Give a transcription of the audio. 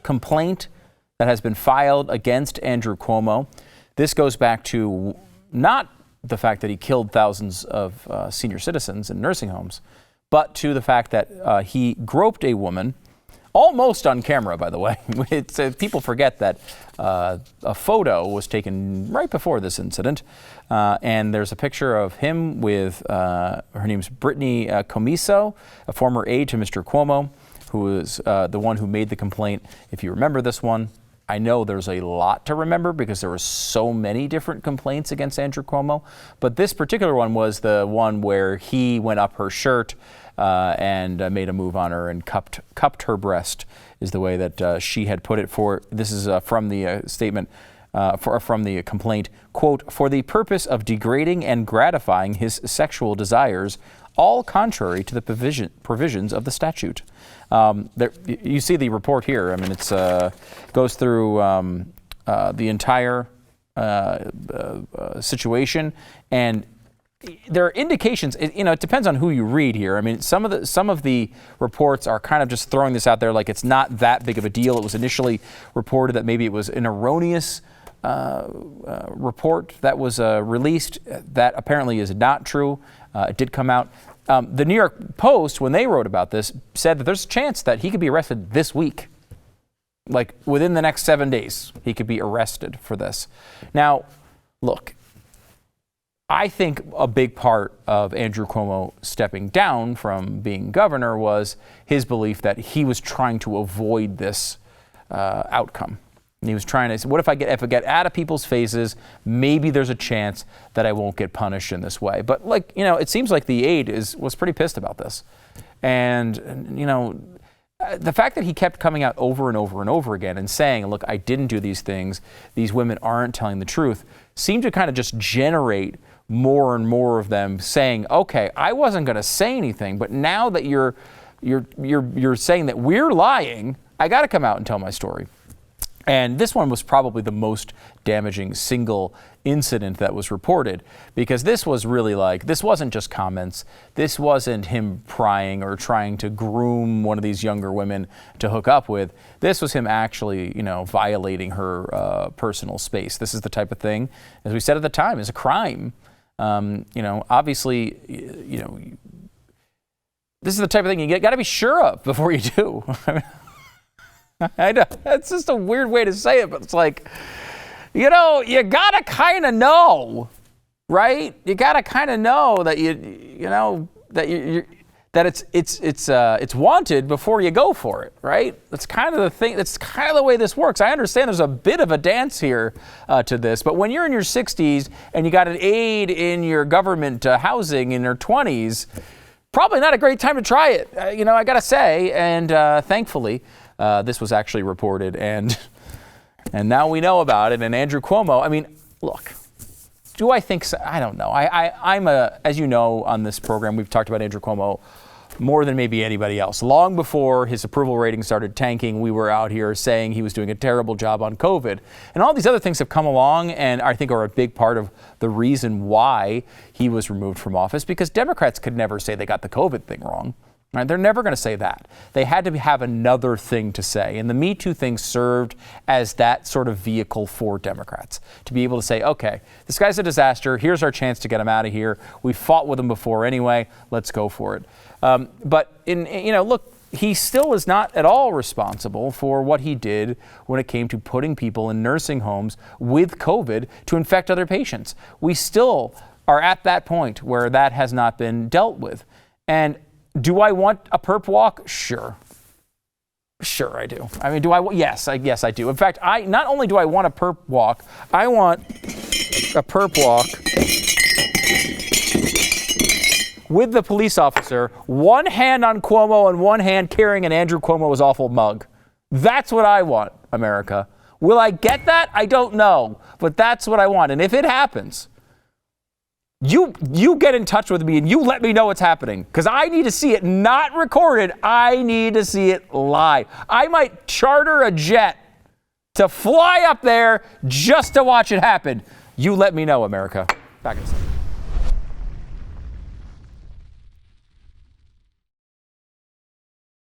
complaint that has been filed against Andrew Cuomo. This goes back to not the fact that he killed thousands of senior citizens in nursing homes, but to the fact that he groped a woman, almost on camera, by the way. People forget that a photo was taken right before this incident, and there's a picture of him with, her name's Brittany Comiso, a former aide to Mr. Cuomo, who is the one who made the complaint. If you remember this one, I know there's a lot to remember because there were so many different complaints against Andrew Cuomo, but this particular one was the one where he went up her shirt and made a move on her and cupped her breast, is the way that she had put it. This is from the statement, from the complaint, quote, "for the purpose of degrading and gratifying his sexual desires, all contrary to the provisions of the statute." You see the report here. I mean, it's goes through the entire situation, and there are indications. It depends on who you read here. I mean, some of the reports are kind of just throwing this out there like it's not that big of a deal. It was initially reported that maybe it was an erroneous report that was released. That apparently is not true. It did come out. The New York Post, when they wrote about this, said that there's a chance that he could be arrested this week. Like within the next 7 days, he could be arrested for this. Now, look, I think a big part of Andrew Cuomo stepping down from being governor was his belief that he was trying to avoid this outcome. And he was trying to say, what if I get out of people's faces, maybe there's a chance that I won't get punished in this way. But it seems like the aide was pretty pissed about this. And, the fact that he kept coming out over and over and over again and saying, look, I didn't do these things, these women aren't telling the truth, seemed to kind of just generate more and more of them saying, okay, I wasn't going to say anything, but now that you're saying that we're lying, I got to come out and tell my story. And this one was probably the most damaging single incident that was reported, because this was really this wasn't just comments. This wasn't him prying or trying to groom one of these younger women to hook up with. This was him actually, violating her personal space. This is the type of thing, as we said at the time, is a crime. Obviously, this is the type of thing you got to be sure of before you do. I know it's just a weird way to say it, but it's like, you gotta kind of know, right? You gotta kind of know that that it's wanted before you go for it, right? That's kind of the thing. That's kind of the way this works. I understand there's a bit of a dance here to this, but when you're in your 60s and you got an aide in your government housing in her 20s, probably not a great time to try it. I gotta say, and thankfully. This was actually reported, and now we know about it. And Andrew Cuomo, I mean, look, do I think so? I don't know. I'm as you know, on this program, we've talked about Andrew Cuomo more than maybe anybody else. Long before his approval rating started tanking, we were out here saying he was doing a terrible job on COVID. And all these other things have come along and I think are a big part of the reason why he was removed from office, because Democrats could never say they got the COVID thing wrong. Right? They're never going to say that. They had to have another thing to say. And the Me Too thing served as that sort of vehicle for Democrats to be able to say, okay, this guy's a disaster. Here's our chance to get him out of here. We fought with him before anyway. Let's go for it. But look, he still is not at all responsible for what he did when it came to putting people in nursing homes with COVID to infect other patients. We still are at that point where that has not been dealt with. And do I want a perp walk? Sure I do. I mean, yes, I do. In fact, not only do I want a perp walk, I want a perp walk with the police officer, one hand on Cuomo and one hand carrying an Andrew Cuomo's awful mug. That's what I want, America. Will I get that? I don't know, but that's what I want. And if it happens, you get in touch with me and you let me know what's happening, because I need to see it not recorded. I need to see it live. I might charter a jet to fly up there just to watch it happen. You let me know, America. Back in a second.